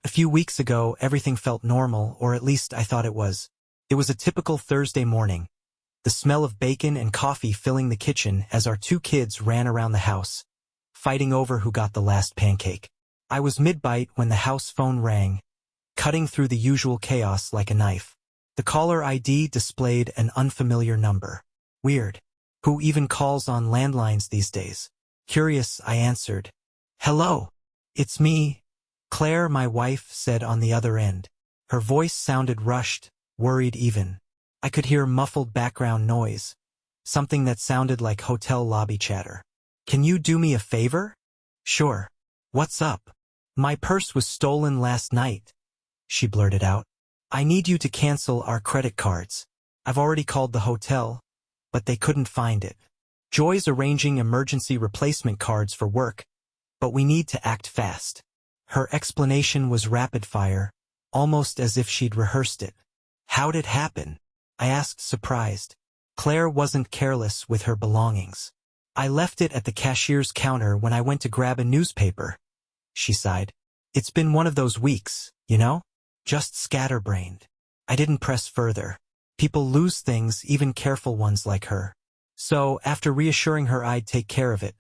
A few weeks ago, everything felt normal, or at least I thought it was. It was a typical Thursday morning. The smell of bacon and coffee filling the kitchen as our two kids ran around the house, fighting over who got the last pancake. I was mid-bite when the house phone rang, cutting through the usual chaos like a knife. The caller ID displayed an unfamiliar number. Weird. Who even calls on landlines these days? Curious, I answered. "Hello. It's me," Claire, my wife, said on the other end. Her voice sounded rushed, worried even. I could hear muffled background noise, something that sounded like hotel lobby chatter. "Can you do me a favor?" "Sure. What's up?" "My purse was stolen last night," she blurted out. "I need you to cancel our credit cards. I've already called the hotel, but they couldn't find it. Joy's arranging emergency replacement cards for work, but we need to act fast." Her explanation was rapid-fire, almost as if she'd rehearsed it. "How'd it happen?" I asked, surprised. Claire wasn't careless with her belongings. "I left it at the cashier's counter when I went to grab a newspaper," she sighed. "It's been one of those weeks, you know? Just scatterbrained." I didn't press further. People lose things, even careful ones like her. So, after reassuring her I'd take care of it,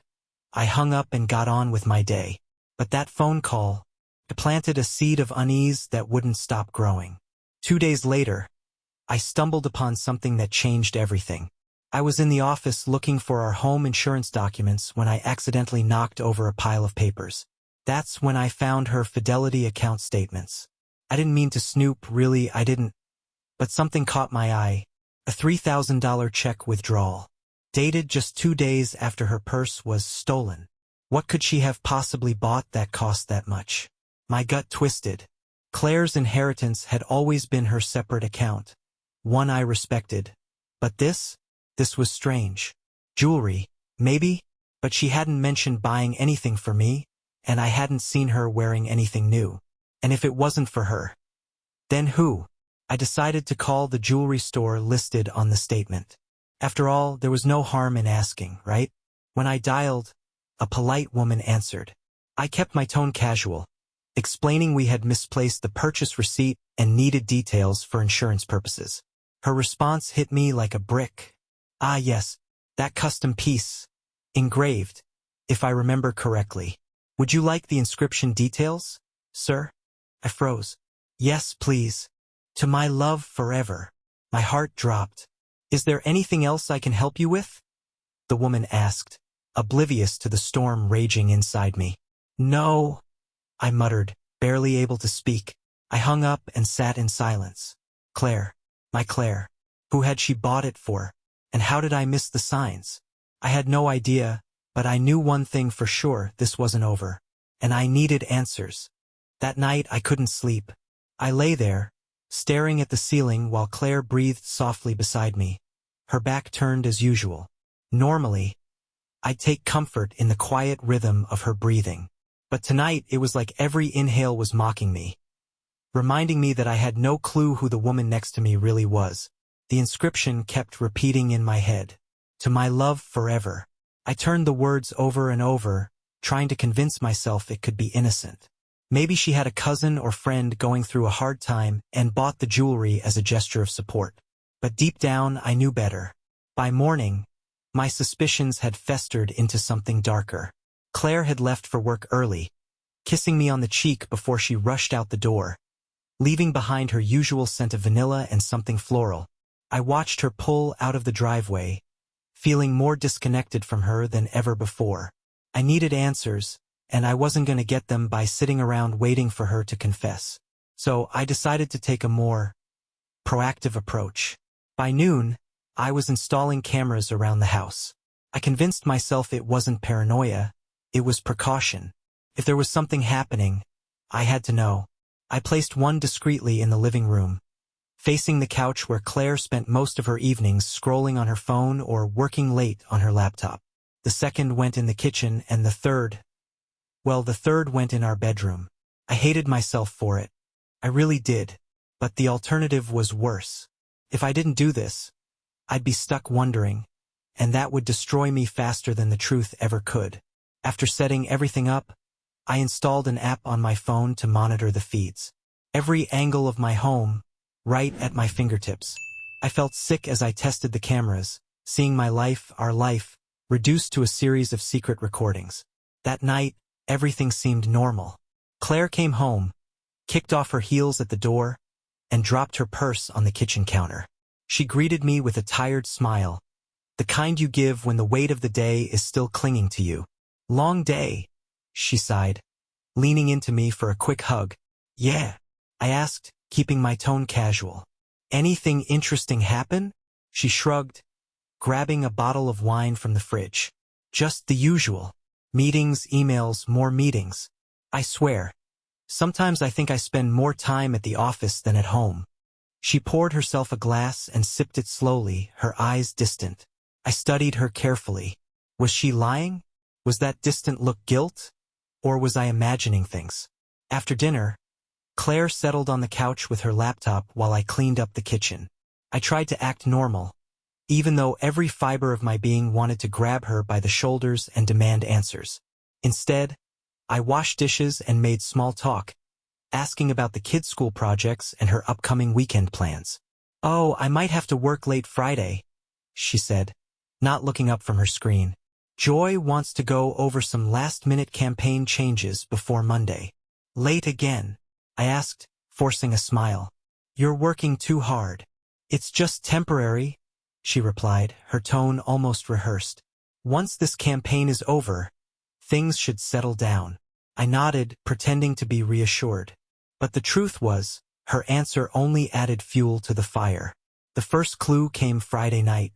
I hung up and got on with my day. But that phone call, it planted a seed of unease that wouldn't stop growing. 2 days later, I stumbled upon something that changed everything. I was in the office looking for our home insurance documents when I accidentally knocked over a pile of papers. That's when I found her fidelity account statements. I didn't mean to snoop, really, I didn't. But something caught my eye. A $3,000 check withdrawal, dated just 2 days after her purse was stolen. What could she have possibly bought that cost that much? My gut twisted. Claire's inheritance had always been her separate account, one I respected. But this was strange. Jewelry, maybe, but she hadn't mentioned buying anything for me, and I hadn't seen her wearing anything new. And if it wasn't for her, then who? I decided to call the jewelry store listed on the statement. After all, there was no harm in asking, right? When I dialed, a polite woman answered. I kept my tone casual, explaining we had misplaced the purchase receipt and needed details for insurance purposes. Her response hit me like a brick. "Ah yes, that custom piece. Engraved, if I remember correctly. Would you like the inscription details, sir?" I froze. "Yes, please. To my love forever." My heart dropped. "Is there anything else I can help you with?" the woman asked, oblivious to the storm raging inside me. "No," I muttered, barely able to speak. I hung up and sat in silence. Claire. My Claire. Who had she bought it for? And how did I miss the signs? I had no idea, but I knew one thing for sure: this wasn't over. And I needed answers. That night I couldn't sleep. I lay there, staring at the ceiling while Claire breathed softly beside me, her back turned as usual. Normally, I'd take comfort in the quiet rhythm of her breathing. But tonight it was like every inhale was mocking me, reminding me that I had no clue who the woman next to me really was. The inscription kept repeating in my head. "To my love forever." I turned the words over and over, trying to convince myself it could be innocent. Maybe she had a cousin or friend going through a hard time and bought the jewelry as a gesture of support. But deep down, I knew better. By morning, my suspicions had festered into something darker. Claire had left for work early, kissing me on the cheek before she rushed out the door, leaving behind her usual scent of vanilla and something floral. I watched her pull out of the driveway, feeling more disconnected from her than ever before. I needed answers, and I wasn't going to get them by sitting around waiting for her to confess. So I decided to take a more proactive approach. By noon, I was installing cameras around the house. I convinced myself it wasn't paranoia, it was precaution. If there was something happening, I had to know. I placed one discreetly in the living room, facing the couch where Claire spent most of her evenings scrolling on her phone or working late on her laptop. The second went in the kitchen, and the third went in our bedroom. I hated myself for it. I really did. But the alternative was worse. If I didn't do this, I'd be stuck wondering, and that would destroy me faster than the truth ever could. After setting everything up, I installed an app on my phone to monitor the feeds. Every angle of my home, right at my fingertips. I felt sick as I tested the cameras, seeing my life, our life, reduced to a series of secret recordings. That night, everything seemed normal. Claire came home, kicked off her heels at the door, and dropped her purse on the kitchen counter. She greeted me with a tired smile, the kind you give when the weight of the day is still clinging to you. Long day, she sighed, leaning into me for a quick hug. Yeah, I asked, keeping my tone casual. Anything interesting happen? She shrugged, grabbing a bottle of wine from the fridge. Just the usual. Meetings, emails, more meetings. I swear. Sometimes I think I spend more time at the office than at home. She poured herself a glass and sipped it slowly, her eyes distant. I studied her carefully. Was she lying? Was that distant look guilt? Or was I imagining things? After dinner, Claire settled on the couch with her laptop while I cleaned up the kitchen. I tried to act normal, even though every fiber of my being wanted to grab her by the shoulders and demand answers. Instead, I washed dishes and made small talk, asking about the kids' school projects and her upcoming weekend plans. Oh, I might have to work late Friday, she said, not looking up from her screen. Joy wants to go over some last-minute campaign changes before Monday. Late again? I asked, forcing a smile. You're working too hard. It's just temporary, she replied, her tone almost rehearsed. Once this campaign is over, things should settle down. I nodded, pretending to be reassured. But the truth was, her answer only added fuel to the fire. The first clue came Friday night.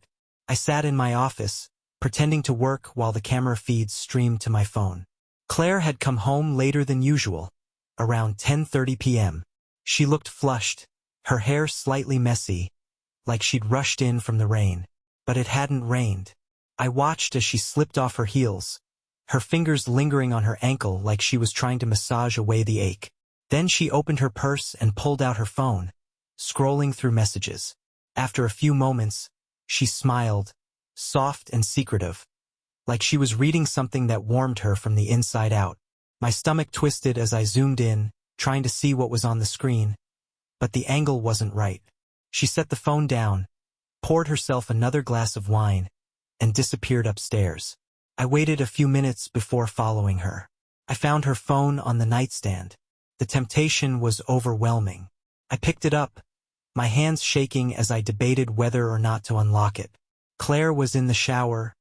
I sat in my office, pretending to work while the camera feeds streamed to my phone. Claire had come home later than usual, around 10:30 p.m. She looked flushed, her hair slightly messy, like she'd rushed in from the rain. But it hadn't rained. I watched as she slipped off her heels, her fingers lingering on her ankle like she was trying to massage away the ache. Then she opened her purse and pulled out her phone, scrolling through messages. After a few moments, she smiled, soft and secretive, like she was reading something that warmed her from the inside out. My stomach twisted as I zoomed in, trying to see what was on the screen, but the angle wasn't right. She set the phone down, poured herself another glass of wine, and disappeared upstairs. I waited a few minutes before following her. I found her phone on the nightstand. The temptation was overwhelming. I picked it up, my hands shaking as I debated whether or not to unlock it. Claire was in the shower,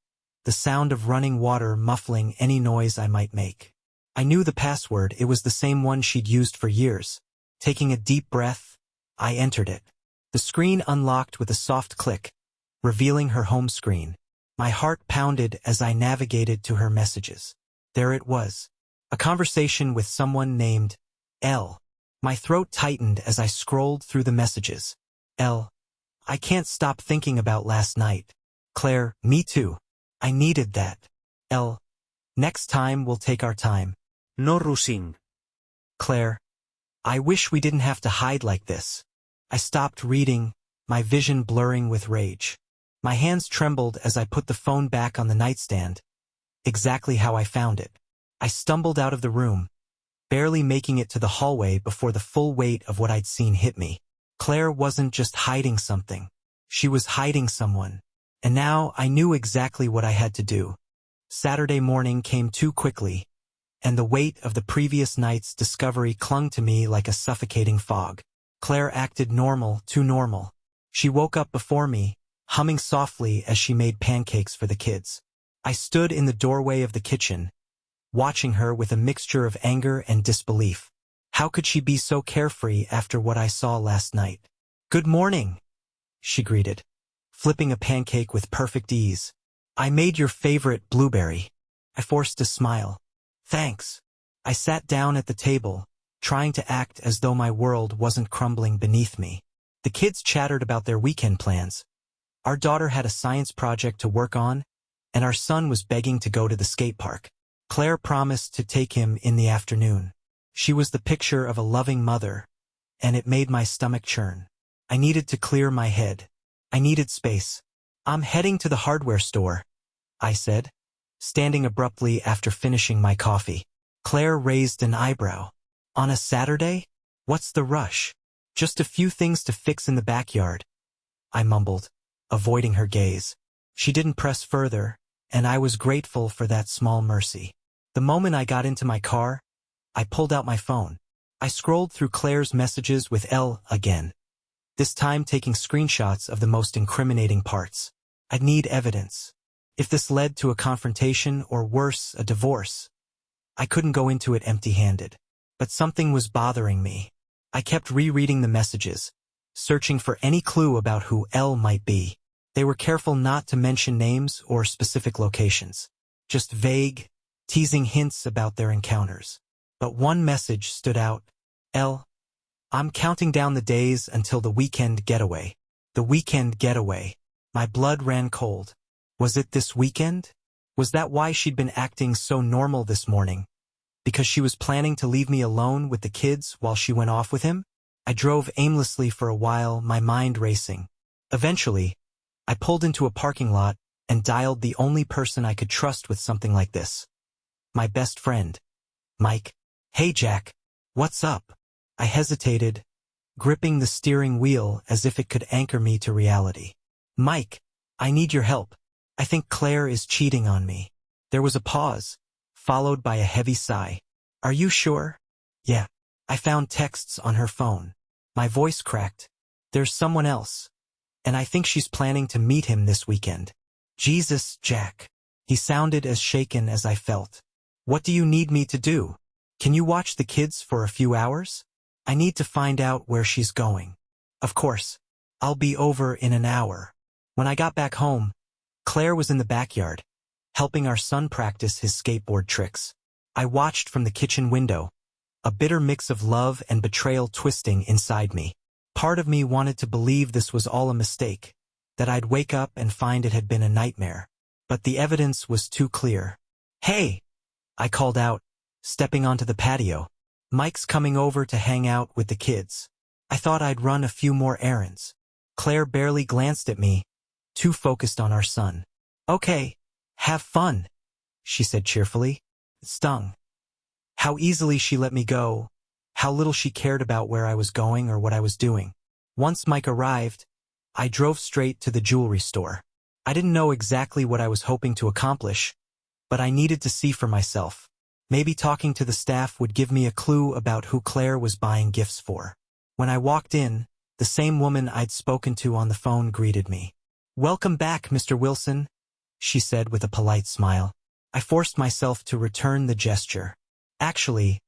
the sound of running water muffling any noise I might make. I knew the password, it was the same one she'd used for years. Taking a deep breath, I entered it. The screen unlocked with a soft click, revealing her home screen. My heart pounded as I navigated to her messages. There it was, a conversation with someone named L. My throat tightened as I scrolled through the messages. L. I can't stop thinking about last night. Claire, me too. I needed that. L. Next time we'll take our time. No rushing. Claire. I wish we didn't have to hide like this. I stopped reading, my vision blurring with rage. My hands trembled as I put the phone back on the nightstand, exactly how I found it. I stumbled out of the room, barely making it to the hallway before the full weight of what I'd seen hit me. Claire wasn't just hiding something. She was hiding someone. And now I knew exactly what I had to do. Saturday morning came too quickly, and the weight of the previous night's discovery clung to me like a suffocating fog. Claire acted normal, too normal. She woke up before me, humming softly as she made pancakes for the kids. I stood in the doorway of the kitchen, watching her with a mixture of anger and disbelief. How could she be so carefree after what I saw last night? Good morning, she greeted, flipping a pancake with perfect ease. I made your favorite blueberry. I forced a smile. Thanks. I sat down at the table, trying to act as though my world wasn't crumbling beneath me. The kids chattered about their weekend plans. Our daughter had a science project to work on, and our son was begging to go to the skate park. Claire promised to take him in the afternoon. She was the picture of a loving mother, and it made my stomach churn. I needed to clear my head. I needed space. I'm heading to the hardware store, I said, standing abruptly after finishing my coffee. Claire raised an eyebrow. On a Saturday? What's the rush? Just a few things to fix in the backyard, I mumbled, avoiding her gaze. She didn't press further, and I was grateful for that small mercy. The moment I got into my car, I pulled out my phone. I scrolled through Claire's messages with Elle again, this time taking screenshots of the most incriminating parts. I'd need evidence. If this led to a confrontation or worse, a divorce, I couldn't go into it empty-handed. But something was bothering me. I kept rereading the messages, searching for any clue about who Elle might be. They were careful not to mention names or specific locations, just vague, teasing hints about their encounters. But one message stood out. Elle, I'm counting down the days until the weekend getaway. The weekend getaway. My blood ran cold. Was it this weekend? Was that why she'd been acting so normal this morning? Because she was planning to leave me alone with the kids while she went off with him? I drove aimlessly for a while, my mind racing. Eventually, I pulled into a parking lot and dialed the only person I could trust with something like this. My best friend, Mike. Hey Jack, what's up? I hesitated, gripping the steering wheel as if it could anchor me to reality. Mike, I need your help. I think Claire is cheating on me. There was a pause, followed by a heavy sigh. Are you sure? Yeah. I found texts on her phone. My voice cracked. There's someone else. And I think she's planning to meet him this weekend. Jesus, Jack. He sounded as shaken as I felt. What do you need me to do? Can you watch the kids for a few hours? I need to find out where she's going. Of course. I'll be over in an hour. When I got back home, Claire was in the backyard, helping our son practice his skateboard tricks. I watched from the kitchen window, a bitter mix of love and betrayal twisting inside me. Part of me wanted to believe this was all a mistake, that I'd wake up and find it had been a nightmare. But the evidence was too clear. Hey! I called out, stepping onto the patio. Mike's coming over to hang out with the kids. I thought I'd run a few more errands. Claire barely glanced at me, too focused on our son. Okay, have fun, she said cheerfully. It stung. How easily she let me go, how little she cared about where I was going or what I was doing. Once Mike arrived, I drove straight to the jewelry store. I didn't know exactly what I was hoping to accomplish, but I needed to see for myself. Maybe talking to the staff would give me a clue about who Claire was buying gifts for. When I walked in, the same woman I'd spoken to on the phone greeted me. Welcome back, Mr. Wilson, she said with a polite smile. I forced myself to return the gesture. Actually,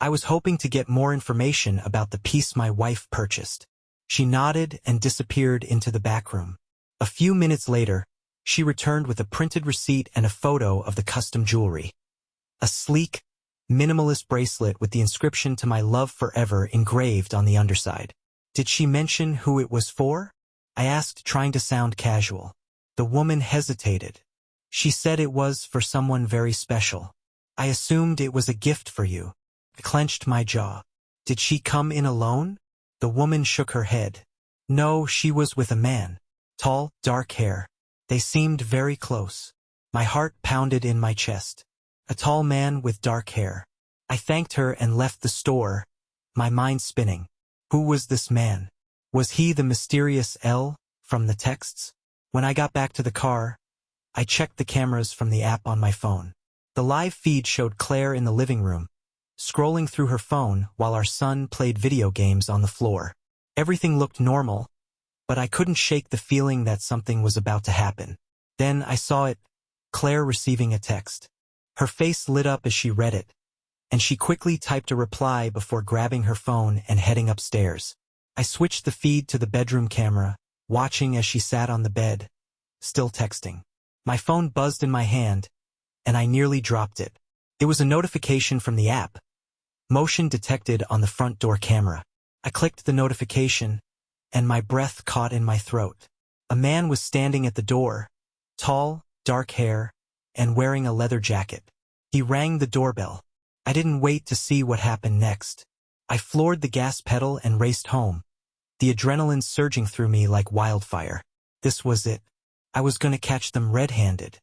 I was hoping to get more information about the piece my wife purchased. She nodded and disappeared into the back room. A few minutes later, she returned with a printed receipt and a photo of the custom jewelry. A sleek, minimalist bracelet with the inscription "To my love forever" engraved on the underside. Did she mention who it was for? I asked, trying to sound casual. The woman hesitated. She said it was for someone very special. I assumed it was a gift for you. I clenched my jaw. Did she come in alone? The woman shook her head. No, she was with a man. Tall, dark hair. They seemed very close. My heart pounded in my chest. A tall man with dark hair. I thanked her and left the store, my mind spinning. Who was this man? Was he the mysterious L from the texts? When I got back to the car, I checked the cameras from the app on my phone. The live feed showed Claire in the living room, scrolling through her phone while our son played video games on the floor. Everything looked normal, but I couldn't shake the feeling that something was about to happen. Then I saw it, Claire receiving a text. Her face lit up as she read it, and she quickly typed a reply before grabbing her phone and heading upstairs. I switched the feed to the bedroom camera, watching as she sat on the bed, still texting. My phone buzzed in my hand, and I nearly dropped it. It was a notification from the app. Motion detected on the front door camera. I clicked the notification, and my breath caught in my throat. A man was standing at the door, tall, dark hair, and wearing a leather jacket. He rang the doorbell. I didn't wait to see what happened next. I floored the gas pedal and raced home, the adrenaline surging through me like wildfire. This was it. I was going to catch them red-handed.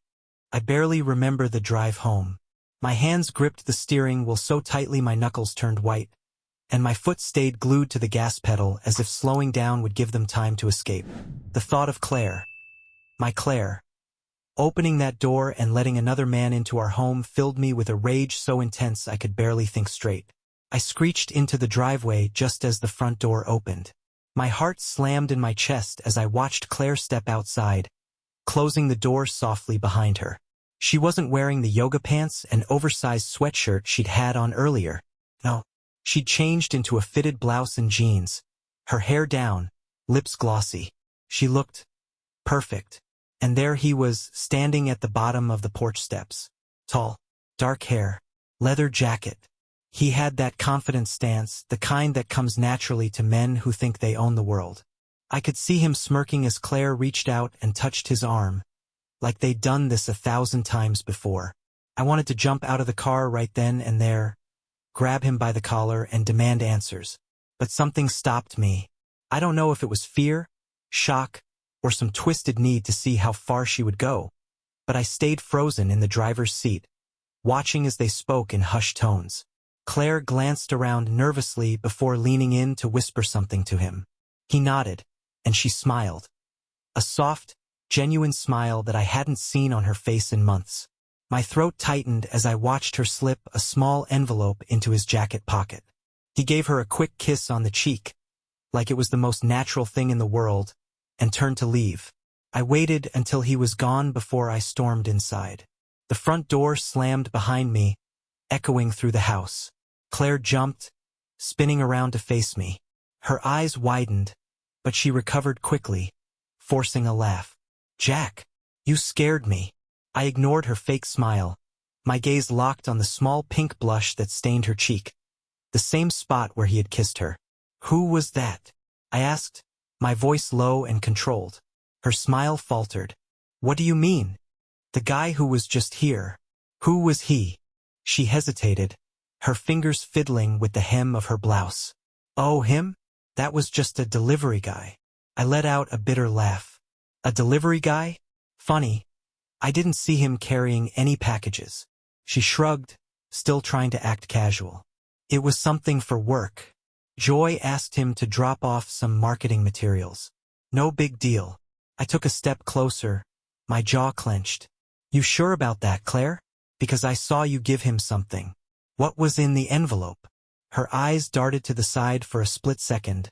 I barely remember the drive home. My hands gripped the steering wheel so tightly my knuckles turned white, and my foot stayed glued to the gas pedal as if slowing down would give them time to escape. The thought of Claire, my Claire, opening that door and letting another man into our home filled me with a rage so intense I could barely think straight. I screeched into the driveway just as the front door opened. My heart slammed in my chest as I watched Claire step outside, closing the door softly behind her. She wasn't wearing the yoga pants and oversized sweatshirt she'd had on earlier. No, she'd changed into a fitted blouse and jeans, her hair down, lips glossy. She looked perfect. And there he was, standing at the bottom of the porch steps. Tall, dark hair, leather jacket. He had that confident stance, the kind that comes naturally to men who think they own the world. I could see him smirking as Claire reached out and touched his arm, like they'd done this 1,000 times before. I wanted to jump out of the car right then and there, grab him by the collar and demand answers. But something stopped me. I don't know if it was fear, shock, or some twisted need to see how far she would go, but I stayed frozen in the driver's seat, watching as they spoke in hushed tones. Claire glanced around nervously before leaning in to whisper something to him. He nodded, and she smiled. A soft, genuine smile that I hadn't seen on her face in months. My throat tightened as I watched her slip a small envelope into his jacket pocket. He gave her a quick kiss on the cheek, like it was the most natural thing in the world, and turned to leave. I waited until he was gone before I stormed inside. The front door slammed behind me, echoing through the house. Claire jumped, spinning around to face me. Her eyes widened, but she recovered quickly, forcing a laugh. "Jack, you scared me." I ignored her fake smile, my gaze locked on the small pink blush that stained her cheek, the same spot where he had kissed her. "Who was that?" I asked, my voice low and controlled. Her smile faltered. "What do you mean?" "The guy who was just here. Who was he?" She hesitated, her fingers fiddling with the hem of her blouse. "Oh, him? That was just a delivery guy." I let out a bitter laugh. "A delivery guy? Funny. I didn't see him carrying any packages." She shrugged, still trying to act casual. "It was something for work. Joy asked him to drop off some marketing materials. No big deal." I took a step closer, my jaw clenched. "You sure about that, Claire? Because I saw you give him something." "What was in the envelope?" Her eyes darted to the side for a split second,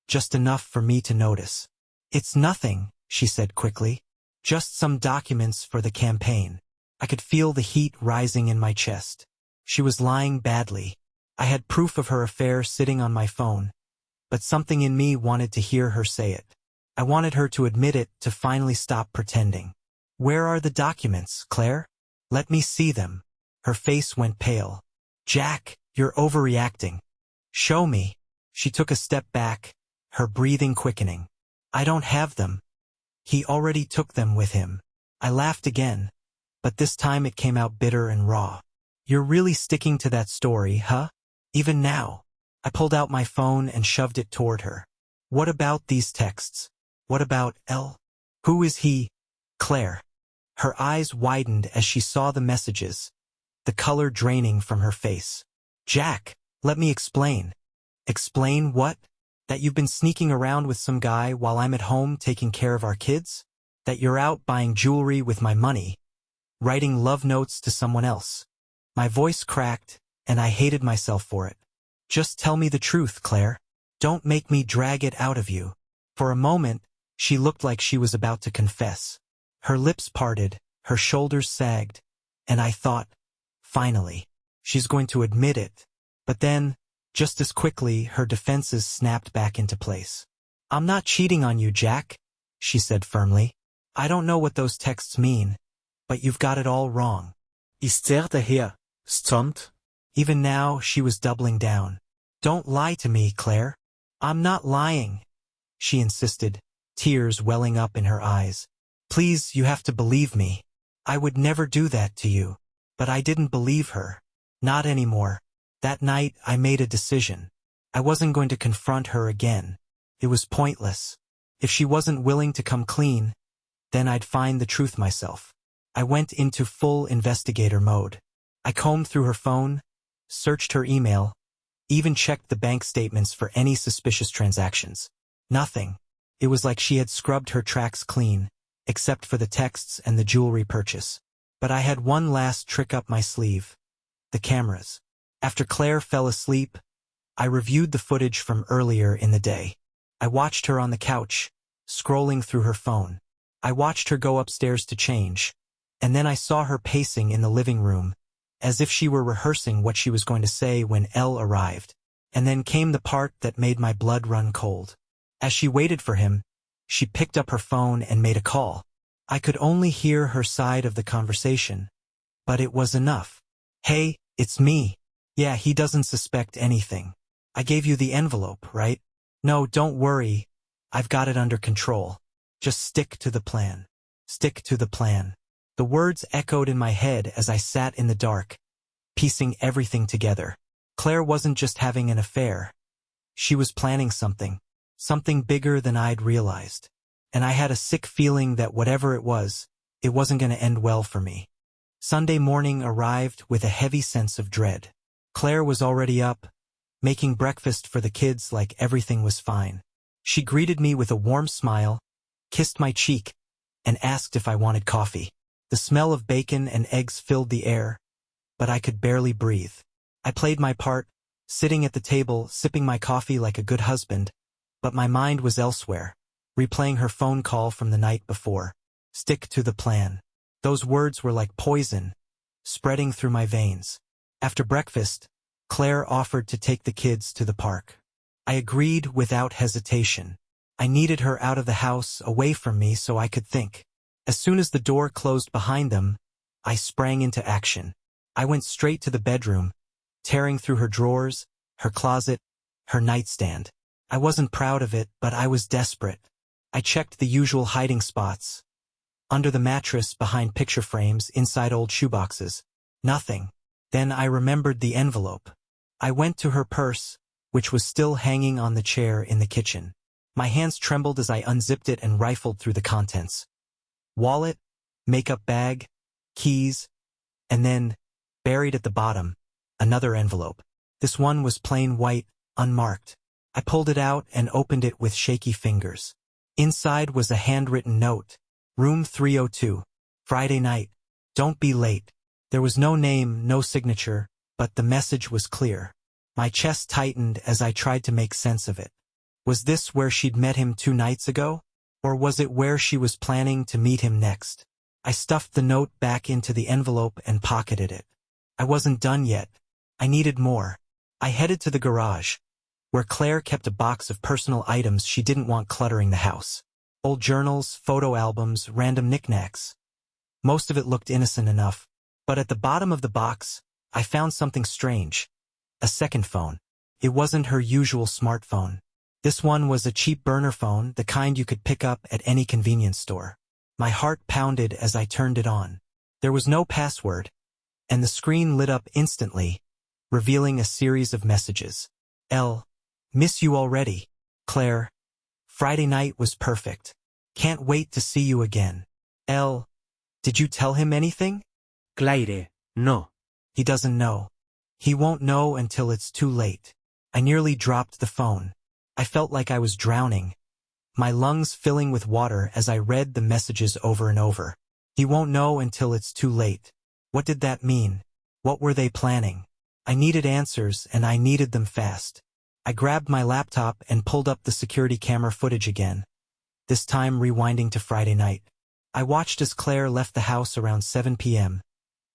just enough for me to notice. "It's nothing," she said quickly. "Just some documents for the campaign." I could feel the heat rising in my chest. She was lying badly. I had proof of her affair sitting on my phone, but something in me wanted to hear her say it. I wanted her to admit it, to finally stop pretending. "Where are the documents, Claire? Let me see them." Her face went pale. "Jack, you're overreacting. Show me." She took a step back, her breathing quickening. "I don't have them. He already took them with him." I laughed again, but this time it came out bitter and raw. "You're really sticking to that story, huh? Even now?" I pulled out my phone and shoved it toward her. "What about these texts? What about L? Who is he?" "Claire." Her eyes widened as she saw the messages, the color draining from her face. "Jack, let me explain." "Explain what? That you've been sneaking around with some guy while I'm at home taking care of our kids? That you're out buying jewelry with my money, writing love notes to someone else?" My voice cracked, and I hated myself for it. "Just tell me the truth, Claire. Don't make me drag it out of you." For a moment, she looked like she was about to confess. Her lips parted, her shoulders sagged, and I thought, finally, she's going to admit it. But then, just as quickly, her defenses snapped back into place. "I'm not cheating on you, Jack," she said firmly. "I don't know what those texts mean, but you've got it all wrong." Ist her stumped? Even now, she was doubling down. "Don't lie to me, Claire." "I'm not lying," she insisted, tears welling up in her eyes. "Please, you have to believe me. I would never do that to you." But I didn't believe her. Not anymore. That night, I made a decision. I wasn't going to confront her again. It was pointless. If she wasn't willing to come clean, then I'd find the truth myself. I went into full investigator mode. I combed through her phone, searched her email, even checked the bank statements for any suspicious transactions. Nothing. It was like she had scrubbed her tracks clean, except for the texts and the jewelry purchase. But I had one last trick up my sleeve. The cameras. After Claire fell asleep, I reviewed the footage from earlier in the day. I watched her on the couch, scrolling through her phone. I watched her go upstairs to change, and then I saw her pacing in the living room, as if she were rehearsing what she was going to say when Elle arrived. And then came the part that made my blood run cold. As she waited for him, she picked up her phone and made a call. I could only hear her side of the conversation, but it was enough. "Hey, it's me. Yeah, he doesn't suspect anything. I gave you the envelope, right? No, don't worry. I've got it under control. Just stick to the plan. Stick to the plan." The words echoed in my head as I sat in the dark, piecing everything together. Claire wasn't just having an affair. She was planning something bigger than I'd realized. And I had a sick feeling that whatever it wasn't going to end well for me. Sunday morning arrived with a heavy sense of dread. Claire was already up, making breakfast for the kids like everything was fine. She greeted me with a warm smile, kissed my cheek, and asked if I wanted coffee. The smell of bacon and eggs filled the air, but I could barely breathe. I played my part, sitting at the table, sipping my coffee like a good husband, but my mind was elsewhere, replaying her phone call from the night before. Stick to the plan. Those words were like poison, spreading through my veins. After breakfast, Claire offered to take the kids to the park. I agreed without hesitation. I needed her out of the house, away from me, so I could think. As soon as the door closed behind them, I sprang into action. I went straight to the bedroom, tearing through her drawers, her closet, her nightstand. I wasn't proud of it, but I was desperate. I checked the usual hiding spots. Under the mattress, behind picture frames, inside old shoeboxes. Nothing. Then I remembered the envelope. I went to her purse, which was still hanging on the chair in the kitchen. My hands trembled as I unzipped it and rifled through the contents. Wallet, makeup bag, keys, and then, buried at the bottom, another envelope. This one was plain white, unmarked. I pulled it out and opened it with shaky fingers. Inside was a handwritten note. Room 302. Friday night. Don't be late. There was no name, no signature, but the message was clear. My chest tightened as I tried to make sense of it. Was this where she'd met him 2 nights ago? Or was it where she was planning to meet him next? I stuffed the note back into the envelope and pocketed it. I wasn't done yet. I needed more. I headed to the garage, where Claire kept a box of personal items she didn't want cluttering the house. Old journals, photo albums, random knickknacks. Most of it looked innocent enough, but at the bottom of the box, I found something strange. A second phone. It wasn't her usual smartphone. This one was a cheap burner phone, the kind you could pick up at any convenience store. My heart pounded as I turned it on. There was no password, and the screen lit up instantly, revealing a series of messages. Elle, miss you already. Claire, Friday night was perfect. Can't wait to see you again. Elle, did you tell him anything? Claire, no. He doesn't know. He won't know until it's too late. I nearly dropped the phone. I felt like I was drowning, my lungs filling with water as I read the messages over and over. He won't know until it's too late. What did that mean? What were they planning? I needed answers, and I needed them fast. I grabbed my laptop and pulled up the security camera footage again, this time rewinding to Friday night. I watched as Claire left the house around 7 p.m.,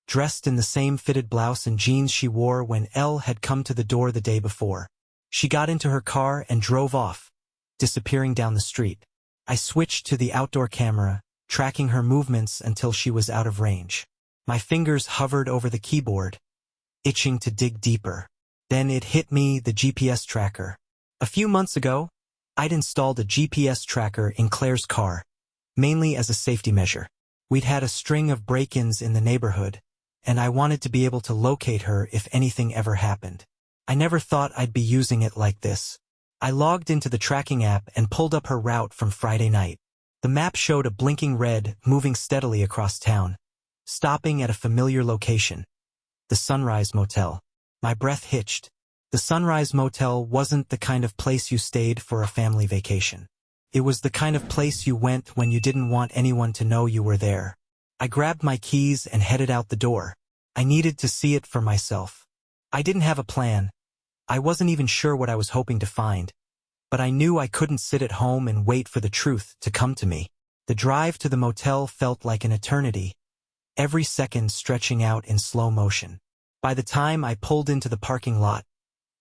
dressed in the same fitted blouse and jeans she wore when Elle had come to the door the day before. She got into her car and drove off, disappearing down the street. I switched to the outdoor camera, tracking her movements until she was out of range. My fingers hovered over the keyboard, itching to dig deeper. Then it hit me, the GPS tracker. A few months ago, I'd installed a GPS tracker in Claire's car, mainly as a safety measure. We'd had a string of break-ins in the neighborhood, and I wanted to be able to locate her if anything ever happened. I never thought I'd be using it like this. I logged into the tracking app and pulled up her route from Friday night. The map showed a blinking red moving steadily across town, stopping at a familiar location. The Sunrise Motel. My breath hitched. The Sunrise Motel wasn't the kind of place you stayed for a family vacation. It was the kind of place you went when you didn't want anyone to know you were there. I grabbed my keys and headed out the door. I needed to see it for myself. I didn't have a plan. I wasn't even sure what I was hoping to find. But I knew I couldn't sit at home and wait for the truth to come to me. The drive to the motel felt like an eternity, every second stretching out in slow motion. By the time I pulled into the parking lot,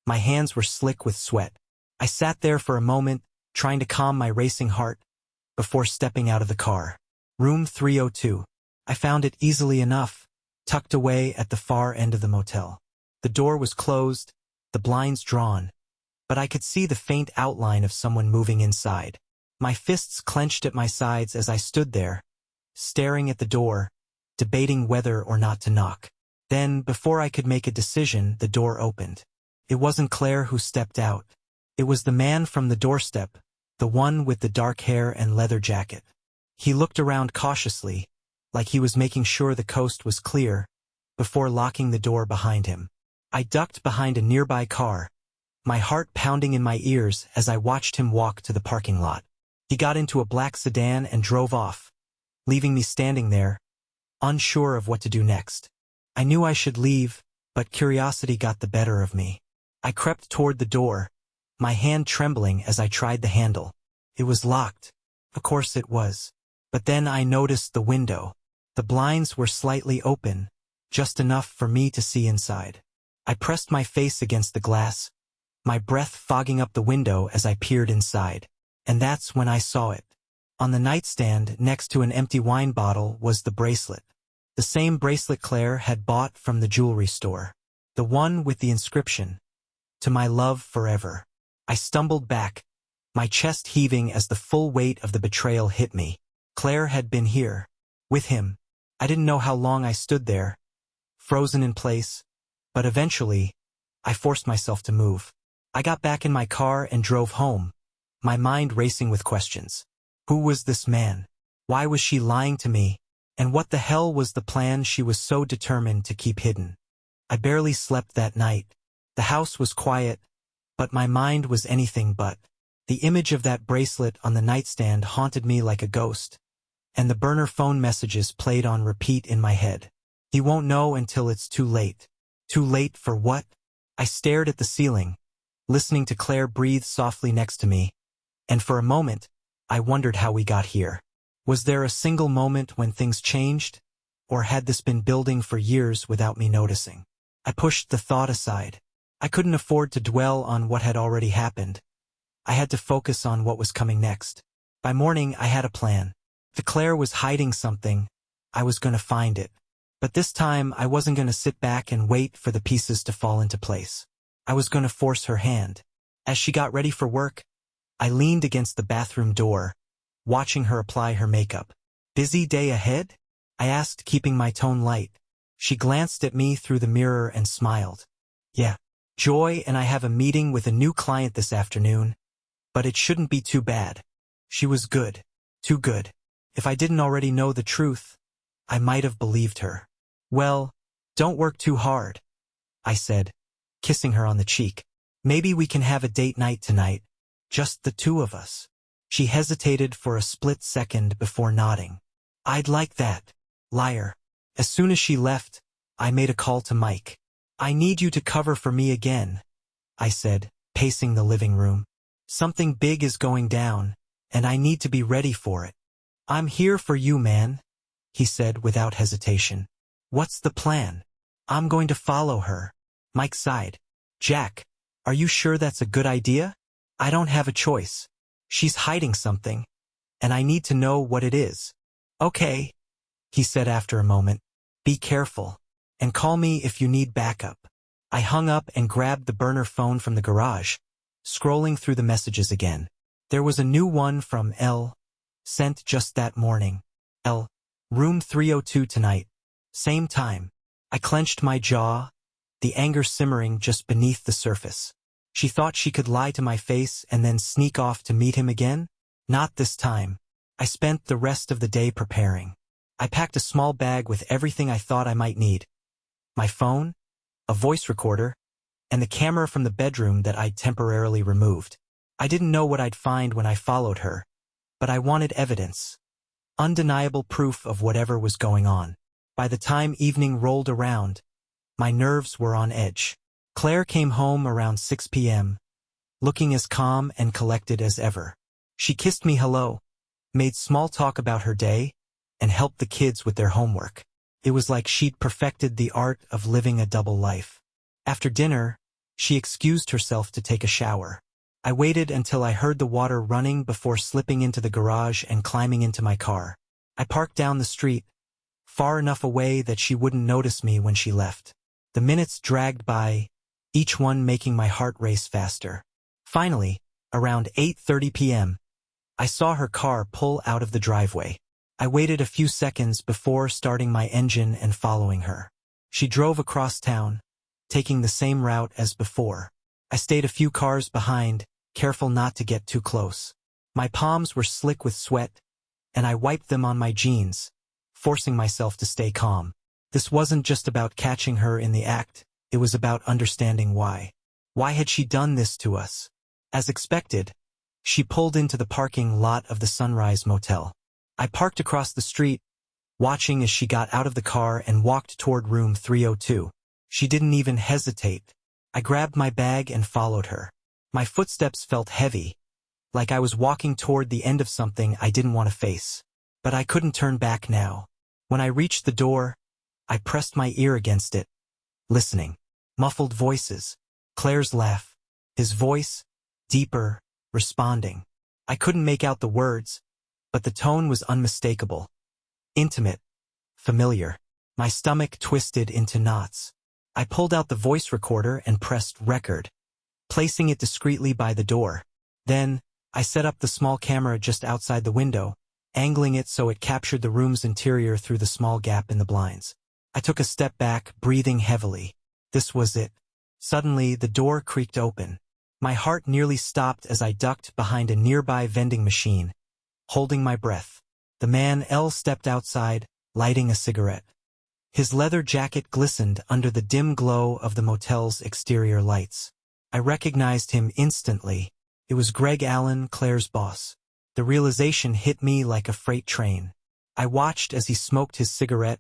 my hands were slick with sweat. I sat there for a moment, trying to calm my racing heart, before stepping out of the car. Room 302. I found it easily enough, tucked away at the far end of the motel. The door was closed, the blinds drawn, but I could see the faint outline of someone moving inside. My fists clenched at my sides as I stood there, staring at the door, debating whether or not to knock. Then, before I could make a decision, the door opened. It wasn't Claire who stepped out. It was the man from the doorstep, the one with the dark hair and leather jacket. He looked around cautiously, like he was making sure the coast was clear, before locking the door behind him. I ducked behind a nearby car, my heart pounding in my ears as I watched him walk to the parking lot. He got into a black sedan and drove off, leaving me standing there, unsure of what to do next. I knew I should leave, but curiosity got the better of me. I crept toward the door, my hand trembling as I tried the handle. It was locked. Of course it was. But then I noticed the window. The blinds were slightly open, just enough for me to see inside. I pressed my face against the glass, my breath fogging up the window as I peered inside. And that's when I saw it. On the nightstand next to an empty wine bottle was the bracelet. The same bracelet Claire had bought from the jewelry store. The one with the inscription, "To my love forever." I stumbled back, my chest heaving as the full weight of the betrayal hit me. Claire had been here, with him. I didn't know how long I stood there, frozen in place, but eventually, I forced myself to move. I got back in my car and drove home, my mind racing with questions. Who was this man? Why was she lying to me? And what the hell was the plan she was so determined to keep hidden? I barely slept that night. The house was quiet, but my mind was anything but. The image of that bracelet on the nightstand haunted me like a ghost, and the burner phone messages played on repeat in my head. He won't know until it's too late. Too late for what? I stared at the ceiling, listening to Claire breathe softly next to me, and for a moment, I wondered how we got here. Was there a single moment when things changed, or had this been building for years without me noticing? I pushed the thought aside. I couldn't afford to dwell on what had already happened. I had to focus on what was coming next. By morning, I had a plan. If Claire was hiding something, I was going to find it. But this time, I wasn't going to sit back and wait for the pieces to fall into place. I was going to force her hand. As she got ready for work, I leaned against the bathroom door, watching her apply her makeup. "Busy day ahead?" I asked, keeping my tone light. She glanced at me through the mirror and smiled. "Yeah. Joy and I have a meeting with a new client this afternoon, but it shouldn't be too bad." She was good. Too good. If I didn't already know the truth, I might have believed her. "Well, don't work too hard," I said, kissing her on the cheek. "Maybe we can have a date night tonight, just the two of us." She hesitated for a split second before nodding. "I'd like that." Liar. As soon as she left, I made a call to Mike. "I need you to cover for me again," I said, pacing the living room. "Something big is going down, and I need to be ready for it." "I'm here for you, man," he said without hesitation. "What's the plan?" "I'm going to follow her." Mike sighed. "Jack, are you sure that's a good idea?" "I don't have a choice. She's hiding something, and I need to know what it is." "Okay," he said after a moment. "Be careful, and call me if you need backup." I hung up and grabbed the burner phone from the garage, scrolling through the messages again. There was a new one from L, sent just that morning. "L, room 302 tonight. Same time." I clenched my jaw, the anger simmering just beneath the surface. She thought she could lie to my face and then sneak off to meet him again? Not this time. I spent the rest of the day preparing. I packed a small bag with everything I thought I might need. my phone, a voice recorder, and the camera from the bedroom that I'd temporarily removed. I didn't know what I'd find when I followed her, but I wanted evidence. Undeniable proof of whatever was going on. By the time evening rolled around, my nerves were on edge. Claire came home around 6 p.m., looking as calm and collected as ever. She kissed me hello, made small talk about her day, and helped the kids with their homework. It was like she'd perfected the art of living a double life. After dinner, she excused herself to take a shower. I waited until I heard the water running before slipping into the garage and climbing into my car. I parked down the street, far enough away that she wouldn't notice me when she left. The minutes dragged by, each one making my heart race faster. Finally, around 8:30 p.m., I saw her car pull out of the driveway. I waited a few seconds before starting my engine and following her. She drove across town, taking the same route as before. I stayed a few cars behind, careful not to get too close. My palms were slick with sweat, and I wiped them on my jeans, forcing myself to stay calm. This wasn't just about catching her in the act, it was about understanding why. Why had she done this to us? As expected, she pulled into the parking lot of the Sunrise Motel. I parked across the street, watching as she got out of the car and walked toward room 302. She didn't even hesitate. I grabbed my bag and followed her. My footsteps felt heavy, like I was walking toward the end of something I didn't want to face. But I couldn't turn back now. When I reached the door, I pressed my ear against it, listening. Muffled voices. Claire's laugh. His voice, deeper, responding. I couldn't make out the words, but the tone was unmistakable. Intimate. Familiar. My stomach twisted into knots. I pulled out the voice recorder and pressed record, placing it discreetly by the door. Then, I set up the small camera just outside the window, angling it so it captured the room's interior through the small gap in the blinds. I took a step back, breathing heavily. This was it. Suddenly, the door creaked open. My heart nearly stopped as I ducked behind a nearby vending machine, holding my breath. The man L stepped outside, lighting a cigarette. His leather jacket glistened under the dim glow of the motel's exterior lights. I recognized him instantly. It was Greg Allen, Claire's boss. The realization hit me like a freight train. I watched as he smoked his cigarette,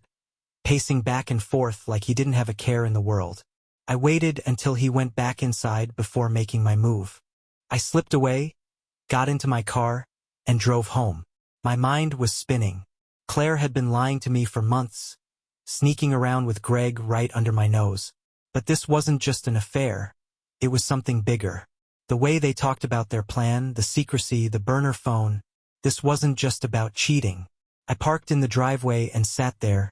pacing back and forth like he didn't have a care in the world. I waited until he went back inside before making my move. I slipped away, got into my car, and drove home. My mind was spinning. Claire had been lying to me for months, sneaking around with Greg right under my nose. But this wasn't just an affair. It was something bigger. The way they talked about their plan, the secrecy, the burner phone. This wasn't just about cheating. I parked in the driveway and sat there,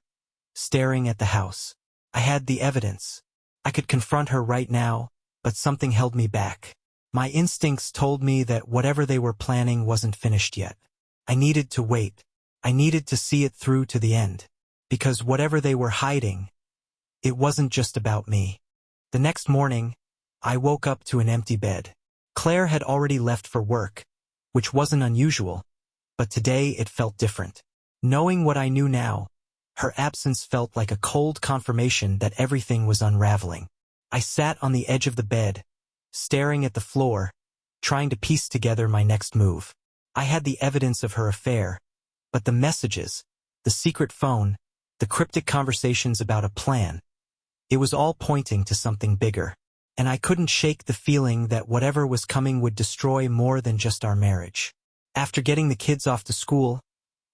staring at the house. I had the evidence. I could confront her right now, but something held me back. My instincts told me that whatever they were planning wasn't finished yet. I needed to wait. I needed to see it through to the end. Because whatever they were hiding, it wasn't just about me. The next morning, I woke up to an empty bed. Claire had already left for work, which wasn't unusual, but today it felt different. Knowing what I knew now, her absence felt like a cold confirmation that everything was unraveling. I sat on the edge of the bed, staring at the floor, trying to piece together my next move. I had the evidence of her affair, but the messages, the secret phone, the cryptic conversations about a plan, it was all pointing to something bigger. And I couldn't shake the feeling that whatever was coming would destroy more than just our marriage. After getting the kids off to school,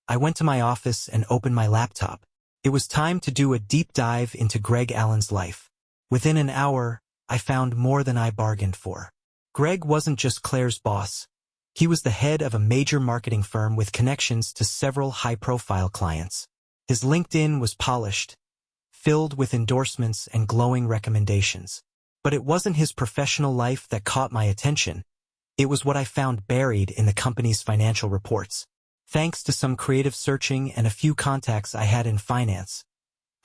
I went to my office and opened my laptop. It was time to do a deep dive into Greg Allen's life. Within an hour, I found more than I bargained for. Greg wasn't just Claire's boss. He was the head of a major marketing firm with connections to several high-profile clients. His LinkedIn was polished, filled with endorsements and glowing recommendations. But it wasn't his professional life that caught my attention. It was what I found buried in the company's financial reports. Thanks to some creative searching and a few contacts I had in finance,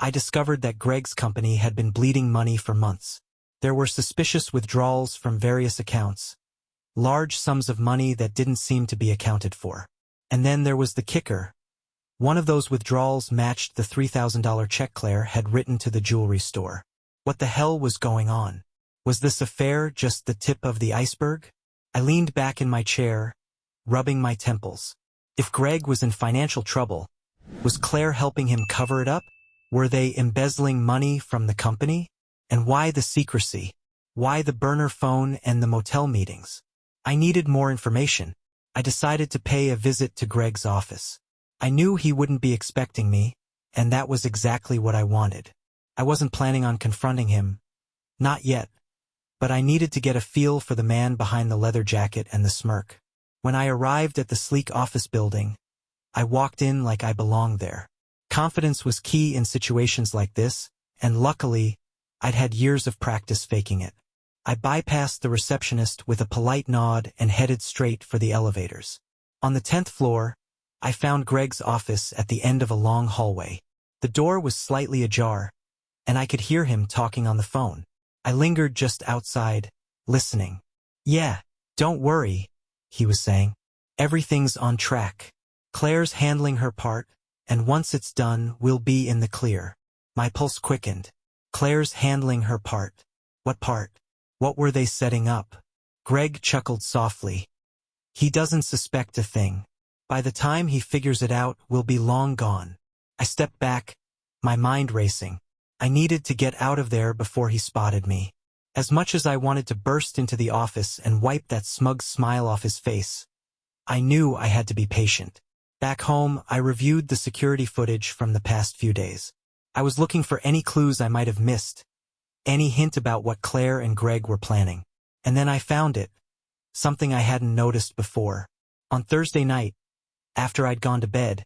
I discovered that Greg's company had been bleeding money for months. There were suspicious withdrawals from various accounts, large sums of money that didn't seem to be accounted for. And then there was the kicker. One of those withdrawals matched the $3,000 check Claire had written to the jewelry store. What the hell was going on? Was this affair just the tip of the iceberg? I leaned back in my chair, rubbing my temples. If Greg was in financial trouble, was Claire helping him cover it up? Were they embezzling money from the company? And why the secrecy? Why the burner phone and the motel meetings? I needed more information. I decided to pay a visit to Greg's office. I knew he wouldn't be expecting me, and that was exactly what I wanted. I wasn't planning on confronting him. Not yet. But I needed to get a feel for the man behind the leather jacket and the smirk. When I arrived at the sleek office building, I walked in like I belonged there. Confidence was key in situations like this, and luckily, I'd had years of practice faking it. I bypassed the receptionist with a polite nod and headed straight for the elevators. On the 10th floor, I found Greg's office at the end of a long hallway. The door was slightly ajar, and I could hear him talking on the phone. I lingered just outside, listening. "Yeah, don't worry," he was saying. "Everything's on track. Claire's handling her part, and once it's done, we'll be in the clear." My pulse quickened. Claire's handling her part. What part? What were they setting up? Greg chuckled softly. "He doesn't suspect a thing. By the time he figures it out, we'll be long gone." I stepped back, my mind racing. I needed to get out of there before he spotted me. As much as I wanted to burst into the office and wipe that smug smile off his face, I knew I had to be patient. Back home, I reviewed the security footage from the past few days. I was looking for any clues I might have missed, any hint about what Claire and Greg were planning. And then I found it, something I hadn't noticed before. On Thursday night, after I'd gone to bed,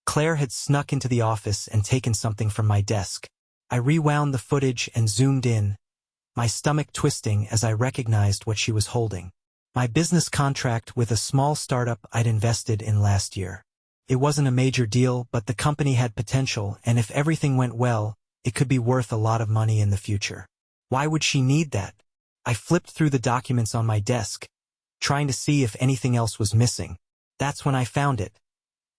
Claire had snuck into the office and taken something from my desk. I rewound the footage and zoomed in, my stomach twisting as I recognized what she was holding. My business contract with a small startup I'd invested in last year. It wasn't a major deal, but the company had potential, and if everything went well, it could be worth a lot of money in the future. Why would she need that? I flipped through the documents on my desk, trying to see if anything else was missing. That's when I found it.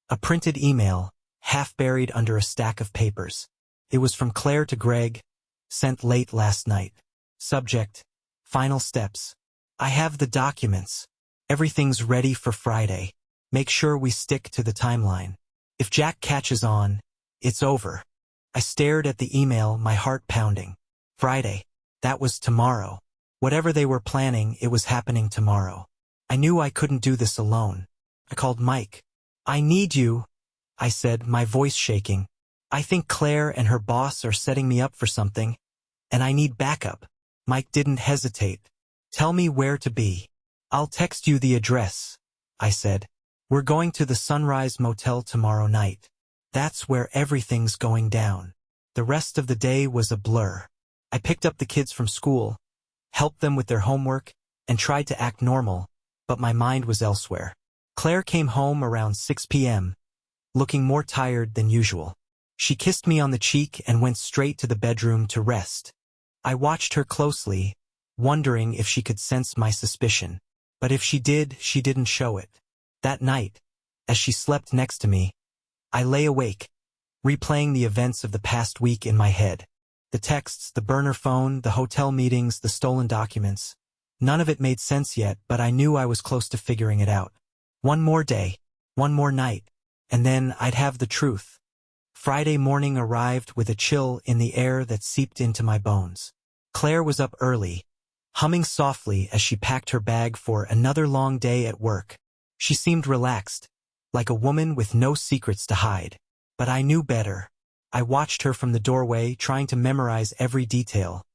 A printed email, half buried under a stack of papers. It was from Claire to Greg, sent late last night. Subject: Final steps. I have the documents. Everything's ready for Friday. Make sure we stick to the timeline. If Jack catches on, it's over. I stared at the email, my heart pounding. Friday. That was tomorrow. Whatever they were planning, it was happening tomorrow. I knew I couldn't do this alone. I called Mike. "I need you," I said, my voice shaking. "I think Claire and her boss are setting me up for something, and I need backup." Mike didn't hesitate. "Tell me where to be." "I'll text you the address," I said. "We're going to the Sunrise Motel tomorrow night. That's where everything's going down." The rest of the day was a blur. I picked up the kids from school, helped them with their homework, and tried to act normal, but my mind was elsewhere. Claire came home around 6 p.m., looking more tired than usual. She kissed me on the cheek and went straight to the bedroom to rest. I watched her closely, wondering if she could sense my suspicion. But if she did, she didn't show it. That night, as she slept next to me, I lay awake, replaying the events of the past week in my head. The texts, the burner phone, the hotel meetings, the stolen documents. None of it made sense yet, but I knew I was close to figuring it out. One more day, one more night, and then I'd have the truth. Friday morning arrived with a chill in the air that seeped into my bones. Claire was up early, humming softly as she packed her bag for another long day at work. She seemed relaxed, like a woman with no secrets to hide. But I knew better. I watched her from the doorway, trying to memorize every detail.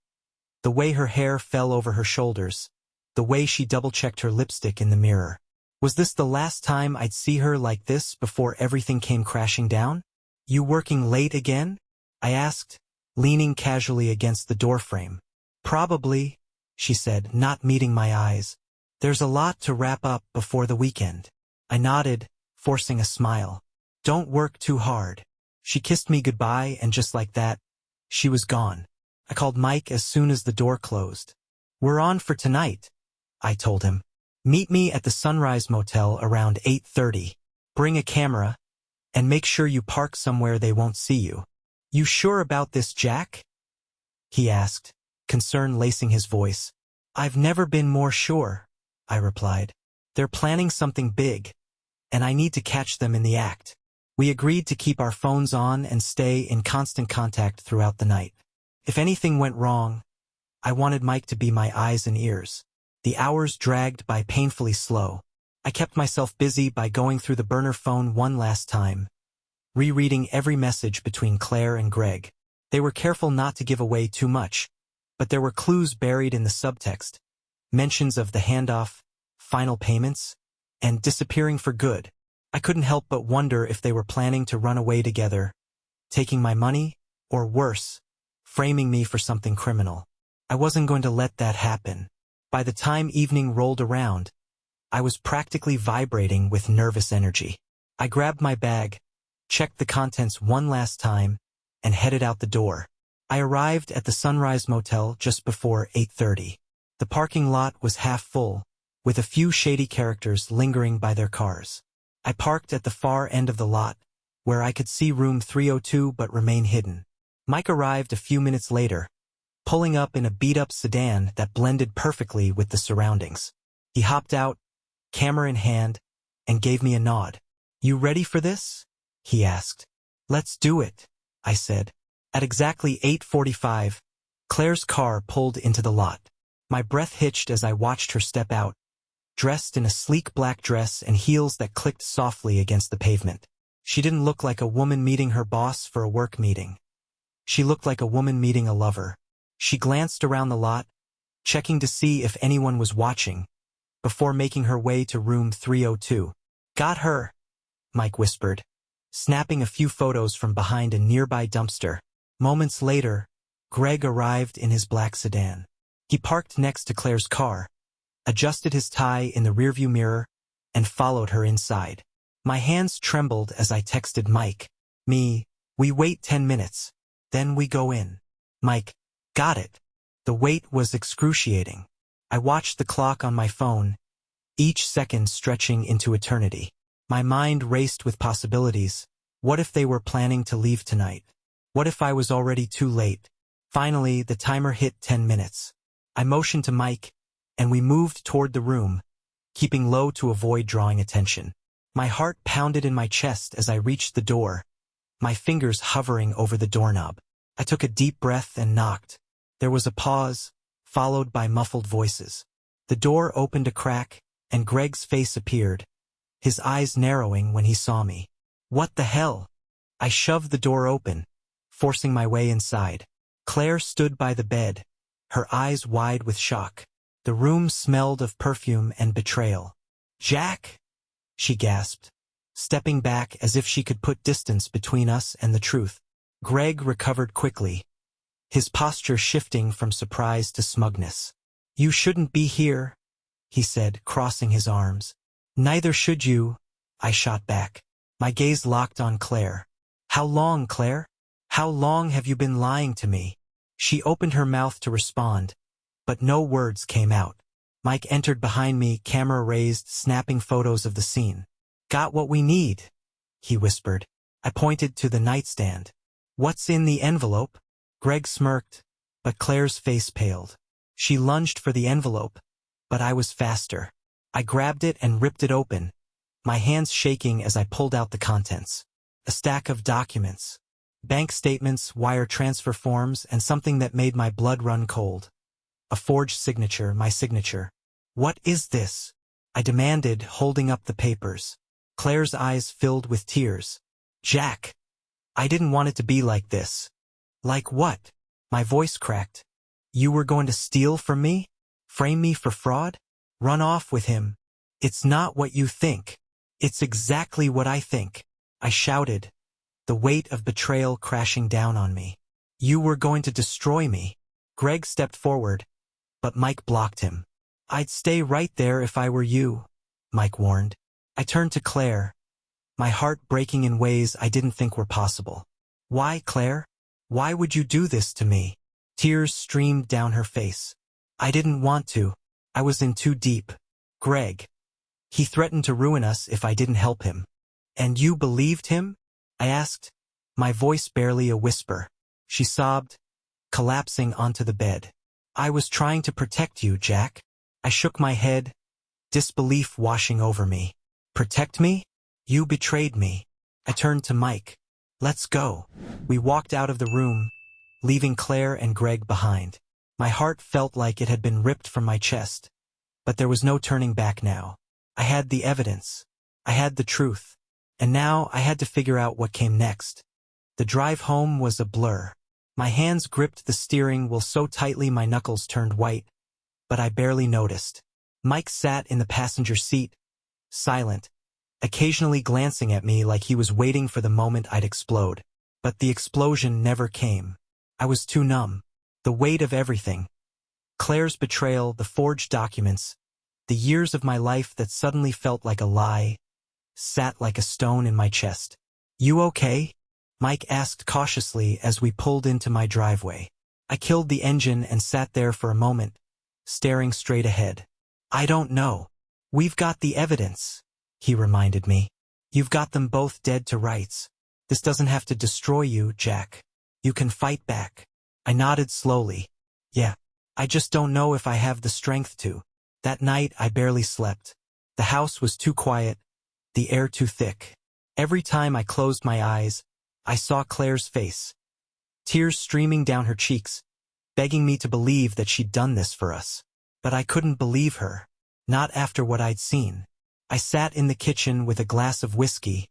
The way her hair fell over her shoulders, the way she double-checked her lipstick in the mirror. Was this the last time I'd see her like this before everything came crashing down? "You working late again?" I asked, leaning casually against the doorframe. "Probably," she said, not meeting my eyes. "There's a lot to wrap up before the weekend." I nodded, forcing a smile. "Don't work too hard." She kissed me goodbye, and just like that, she was gone. I called Mike as soon as the door closed. "We're on for tonight," I told him. "Meet me at the Sunrise Motel around 8:30. Bring a camera, And make sure you park somewhere they won't see you. You sure about this, Jack? He asked, concern lacing his voice. I've never been more sure, I replied. They're planning something big, and I need to catch them in the act. We agreed to keep our phones on and stay in constant contact throughout the night. If anything went wrong, I wanted Mike to be my eyes and ears. The hours dragged by painfully slow. I kept myself busy by going through the burner phone one last time, rereading every message between Claire and Greg. They were careful not to give away too much, but there were clues buried in the subtext, mentions of the handoff, final payments, and disappearing for good. I couldn't help but wonder if they were planning to run away together, taking my money, or worse, framing me for something criminal. I wasn't going to let that happen. By the time evening rolled around, I was practically vibrating with nervous energy. I grabbed my bag, checked the contents one last time, and headed out the door. I arrived at the Sunrise Motel just before 8:30. The parking lot was half full, with a few shady characters lingering by their cars. I parked at the far end of the lot, where I could see room 302 but remain hidden. Mike arrived a few minutes later, pulling up in a beat-up sedan that blended perfectly with the surroundings. He hopped out, camera in hand, and gave me a nod. You ready for this? He asked. Let's do it, I said. At exactly 8:45, Claire's car pulled into the lot. My breath hitched as I watched her step out, dressed in a sleek black dress and heels that clicked softly against the pavement. She didn't look like a woman meeting her boss for a work meeting. She looked like a woman meeting a lover. She glanced around the lot, checking to see if anyone was watching, before making her way to room 302. Got her, Mike whispered, snapping a few photos from behind a nearby dumpster. Moments later, Greg arrived in his black sedan. He parked next to Claire's car, adjusted his tie in the rearview mirror, and followed her inside. My hands trembled as I texted Mike. We wait 10 minutes, then we go in. Mike, got it. The wait was excruciating. I watched the clock on my phone, each second stretching into eternity. My mind raced with possibilities. What if they were planning to leave tonight? What if I was already too late? Finally, the timer hit 10 minutes. I motioned to Mike, and we moved toward the room, keeping low to avoid drawing attention. My heart pounded in my chest as I reached the door, my fingers hovering over the doorknob. I took a deep breath and knocked. There was a pause, followed by muffled voices. The door opened a crack, and Greg's face appeared, his eyes narrowing when he saw me. What the hell? I shoved the door open, forcing my way inside. Claire stood by the bed, her eyes wide with shock. The room smelled of perfume and betrayal. Jack? She gasped, stepping back as if she could put distance between us and the truth. Greg recovered quickly, his posture shifting from surprise to smugness. You shouldn't be here, he said, crossing his arms. Neither should you, I shot back. My gaze locked on Claire. How long, Claire? How long have you been lying to me? She opened her mouth to respond, but no words came out. Mike entered behind me, camera raised, snapping photos of the scene. Got what we need, he whispered. I pointed to the nightstand. What's in the envelope? Greg smirked, but Claire's face paled. She lunged for the envelope, but I was faster. I grabbed it and ripped it open, my hands shaking as I pulled out the contents. A stack of documents. Bank statements, wire transfer forms, and something that made my blood run cold. A forged signature, my signature. What is this? I demanded, holding up the papers. Claire's eyes filled with tears. Jack, I didn't want it to be like this. Like what? My voice cracked. You were going to steal from me? Frame me for fraud? Run off with him? It's not what you think. It's exactly what I think, I shouted, the weight of betrayal crashing down on me. You were going to destroy me. Greg stepped forward, but Mike blocked him. I'd stay right there if I were you, Mike warned. I turned to Claire, my heart breaking in ways I didn't think were possible. Why, Claire? Why would you do this to me? Tears streamed down her face. I didn't want to. I was in too deep. Greg. He threatened to ruin us if I didn't help him. And you believed him? I asked, my voice barely a whisper. She sobbed, collapsing onto the bed. I was trying to protect you, Jack. I shook my head, disbelief washing over me. Protect me? You betrayed me. I turned to Mike. Let's go. We walked out of the room, leaving Claire and Greg behind. My heart felt like it had been ripped from my chest, but there was no turning back now. I had the evidence. I had the truth. And now I had to figure out what came next. The drive home was a blur. My hands gripped the steering wheel so tightly my knuckles turned white, but I barely noticed. Mike sat in the passenger seat, silent, occasionally glancing at me like he was waiting for the moment I'd explode. But the explosion never came. I was too numb. The weight of everything. Claire's betrayal, the forged documents, the years of my life that suddenly felt like a lie, sat like a stone in my chest. You okay? Mike asked cautiously as we pulled into my driveway. I killed the engine and sat there for a moment, staring straight ahead. I don't know. We've got the evidence, he reminded me. You've got them both dead to rights. This doesn't have to destroy you, Jack. You can fight back. I nodded slowly. Yeah, I just don't know if I have the strength to. That night I barely slept. The house was too quiet, the air too thick. Every time I closed my eyes, I saw Claire's face, tears streaming down her cheeks, begging me to believe that she'd done this for us. But I couldn't believe her, not after what I'd seen. I sat in the kitchen with a glass of whiskey,